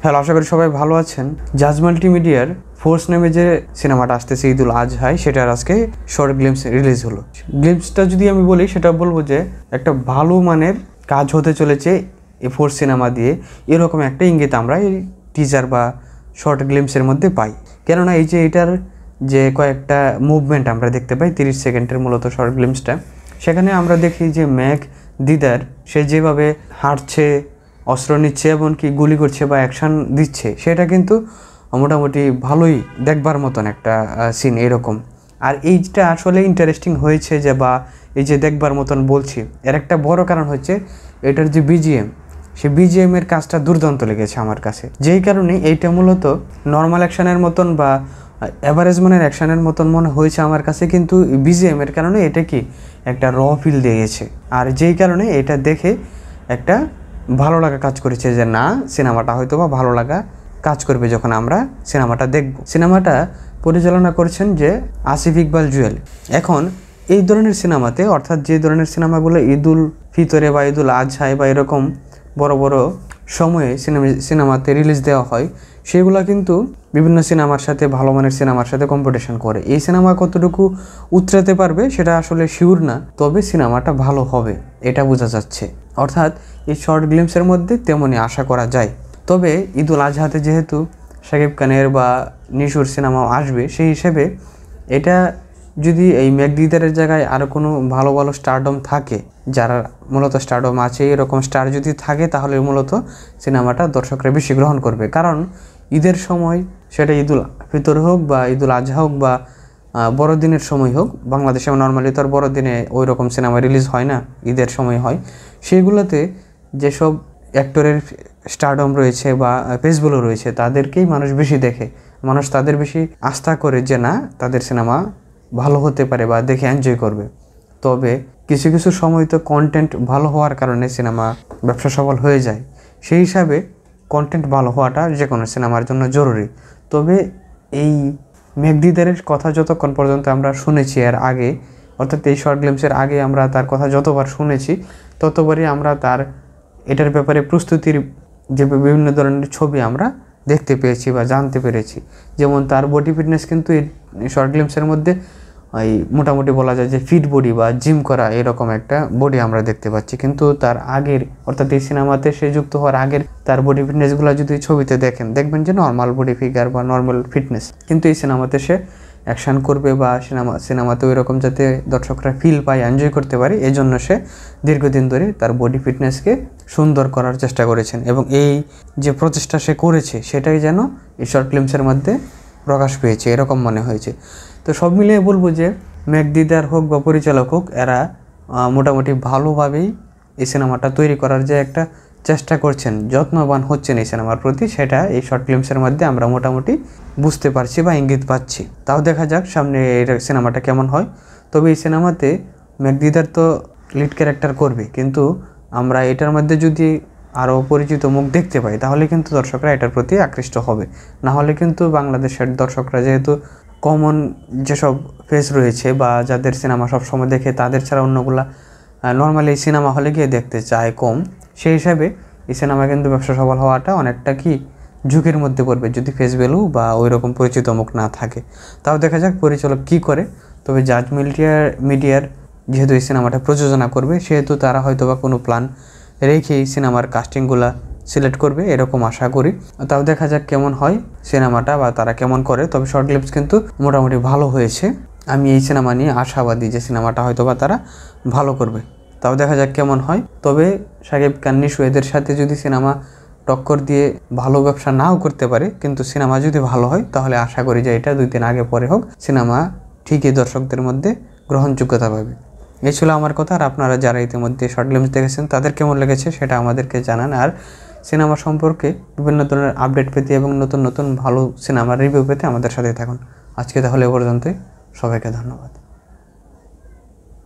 Hello, আশা করি সবাই ভালো আছেন। জাজ মাল্টিমিডিয়ার ফোর্স নামে যে সিনেমাটা আসতেছে ঈদুল আজহায়, সেটার আজকে শর্ট গ্লিম্পস রিলিজ হলো। গ্লিম্পসটা যদি আমি বলি, সেটা বলবো যে একটা ভালো মানের কাজ হতে চলেছে এই ফোর্স সিনেমা দিয়ে, এরকম একটা ইঙ্গিত আমরা এই টিজার বা শর্ট গ্লিম্পসের মধ্যে পাই। কেননা এই যে এটার যে কয়েকটা মুভমেন্ট আমরা দেখতে পাই 30 সেকেন্ডের মূলত শর্ট গ্লিম্পসটা, সেখানে আমরা দেখি যে মেঘ দিদার সে যেভাবে হাঁটছে, অস্ত্র নিচ্ছে, এমনকি গুলি করছে বা অ্যাকশান দিচ্ছে, সেটা কিন্তু মোটামুটি ভালোই দেখবার মতন একটা সিন এরকম। আর এইটা আসলে ইন্টারেস্টিং হয়েছে যে, বা এই যে দেখবার মতন বলছি, এর একটা বড় কারণ হচ্ছে এটার যে বিজিএম, সে বিজিএমের কাজটা দুর্দান্ত লেগেছে আমার কাছে। যেই কারণে এইটা মূলত নর্মাল অ্যাকশানের মতন বা অ্যাভারেজ মানের অ্যাকশানের মতন মনে হয়েছে আমার কাছে, কিন্তু বিজিএমের কারণে এটা কি একটা র ফিল দিয়েছে। আর যেই কারণে এটা দেখে একটা ভালো লাগা কাজ করেছে যে না, সিনেমাটা হয়তো বা ভালো লাগা কাজ করবে যখন আমরা সিনেমাটা দেখব। সিনেমাটা পরিচালনা করছেন যে আসিফ ইকবাল জুয়েল। এখন এই ধরনের সিনেমাতে, অর্থাৎ যে ধরনের সিনেমাগুলো ঈদুল ফিতরে বা ঈদুল আজহায় বা এরকম বড় বড় সময়ে সিনেমাতে রিলিজ দেওয়া হয়, সেগুলো কিন্তু বিভিন্ন সিনেমার সাথে, ভালো মানের সিনেমার সাথে কম্পিটিশন করে। এই সিনেমা কতটুকু উতরাতে পারবে সেটা আসলে শিওর না, তবে সিনেমাটা ভালো হবে এটা বোঝা যাচ্ছে। অর্থাৎ এই শর্ট গ্লিম্পসের মধ্যে তেমনই আশা করা যায়। তবে ঈদুল আজহাতে যেহেতু শাকিব খানের বা নিশুর সিনেমাও আসবে, সেই হিসেবে এটা যদি এই মেঘদিদারের জায়গায় আরও কোনো ভালো ভালো স্টারডম থাকে, যারা মূলত স্টারডম আছে, এরকম স্টার যদি থাকে, তাহলে মূলত সিনেমাটা দর্শকরা বেশি গ্রহণ করবে। কারণ ঈদের সময়, সেটা ঈদুল ফিতর হোক বা ঈদুল আজহা হোক বা বড়দিনের সময় হোক, বাংলাদেশে নর্মালি তো আর বড়দিনে ওই রকম সিনেমা রিলিজ হয় না, ঈদের সময় হয়। সেগুলোতে যেসব অ্যাক্টরের স্টারডম রয়েছে বা পেজগুলো রয়েছে, তাদেরকেই মানুষ বেশি দেখে, মানুষ তাদের বেশি আস্থা করে যে না, তাদের সিনেমা ভালো হতে পারে বা দেখে এনজয় করবে। তবে কিছু কিছু সময় তো কন্টেন্ট ভালো হওয়ার কারণে সিনেমা ব্যবসা সফল হয়ে যায়। সেই হিসাবে কন্টেন্ট ভালো হওয়াটা যে কোনো সিনেমার জন্য জরুরি। তবে এই মেঘদিদারের কথা যতক্ষণ পর্যন্ত আমরা শুনেছি এর আগে, অর্থাৎ এই শর্ট গ্লিম্পসের আগে আমরা তার কথা যতবার শুনেছি, ততবারই আমরা তার এটার ব্যাপারে প্রস্তুতির যে বিভিন্ন ধরনের ছবি আমরা দেখতে পেয়েছি বা জানতে পেরেছি। যেমন তার বডি ফিটনেস কিন্তু এই শর্ট গ্লিম্পসের মধ্যে এই মোটামুটি বলা যায় যে ফিট বডি বা জিম করা এরকম একটা বডি আমরা দেখতে পাচ্ছি। কিন্তু তার আগের, অর্থাৎ এই সিনেমাতে সে যুক্ত হওয়ার আগের তার বডি ফিটনেসগুলো যদি ছবিতে দেখবেন যে নর্মাল বডি ফিগার বা নর্মাল ফিটনেস। কিন্তু এই সিনেমাতে সে অ্যাকশান করবে বা সিনেমাতে ওই রকম যাতে দর্শকরা ফিল পায়, এনজয় করতে পারে, এই জন্য সে দীর্ঘদিন ধরে তার বডি ফিটনেসকে সুন্দর করার চেষ্টা করেছেন। এবং এই যে প্রচেষ্টা সে করেছে, সেটাই যেন এই শর্ট ফিল্মসের মধ্যে প্রকাশ পেয়েছে, এরকম মনে হয়েছে। তো সব মিলিয়ে বলবো যে মেঘদিদার হোক বা পরিচালক হোক, এরা মোটামুটি ভালোভাবেই এই সিনেমাটা তৈরি করার যে একটা চেষ্টা করছেন, যত্নবান হচ্ছেন এই সিনেমার প্রতি, সেটা এই শর্ট ফিল্মসের মধ্যে আমরা মোটামুটি বুঝতে পারছি বা ইঙ্গিত পাচ্ছি। তাও দেখা যাক সামনে এই সিনেমাটা কেমন হয়। তবে এই সিনেমাতে মেঘদিদার তো লিড ক্যারেক্টার করবে, কিন্তু আমরা এটার মধ্যে যদি আরও পরিচিত মুখ দেখতে পাই, তাহলে কিন্তু দর্শকরা এটার প্রতি আকৃষ্ট হবে। না হলে কিন্তু বাংলাদেশের দর্শকরা যেহেতু কমন যেসব ফেস রয়েছে বা যাদের সিনেমা সবসময় দেখে, তাদের ছাড়া অন্যগুলা নর্মালি এই সিনেমা হলে গিয়ে দেখতে চায় কম। সেই হিসাবে এই সিনেমা কিন্তু ব্যবসা সফল হওয়াটা অনেকটা কি ঝুঁকির মধ্যে পড়বে যদি ফেস ভ্যালু বা ওই রকম পরিচিত মুখ না থাকে। তাও দেখা যাক পরিচালক কী করে। তবে জাজ মিডিয়ার যেহেতু এই সিনেমাটা প্রযোজনা করবে, সেহেতু তারা হয়তো বা কোনো প্ল্যান রেখে এই সিনেমার কাস্টিংগুলা সিলেক্ট করবে, এরকম আশা করি। তাও দেখা যাক কেমন হয় সিনেমাটা বা তারা কেমন করে। তবে শর্ট গ্লিম্পস কিন্তু মোটামুটি ভালো হয়েছে। আমি এই সিনেমা নিয়ে আশাবাদী যে সিনেমাটা হয়তো বা তারা ভালো করবে। তাও দেখা যাক কেমন হয়। তবে শাকিব খান, নিশু এদের সাথে যদি সিনেমা টক্কর দিয়ে ভালো ব্যবসা নাও করতে পারে, কিন্তু সিনেমা যদি ভালো হয়, তাহলে আশা করি যে এটা 2 দিন আগে পরে হোক, সিনেমা ঠিকই দর্শকদের মধ্যে গ্রহণযোগ্যতা পাবে। এই ছিল আমার কথা। আর আপনারা যারা ইতিমধ্যে শর্ট গ্লিম্পস দেখেছেন, তাদের কেমন লেগেছে সেটা আমাদেরকে জানান। আর সিনেমা সম্পর্কে বিভিন্ন ধরনের আপডেট পেতে এবং নতুন নতুন ভালো সিনেমার রিভিউ পেতে আমাদের সাথে থাকুন। আজকে তাহলে এ পর্যন্তই। সবাইকে ধন্যবাদ।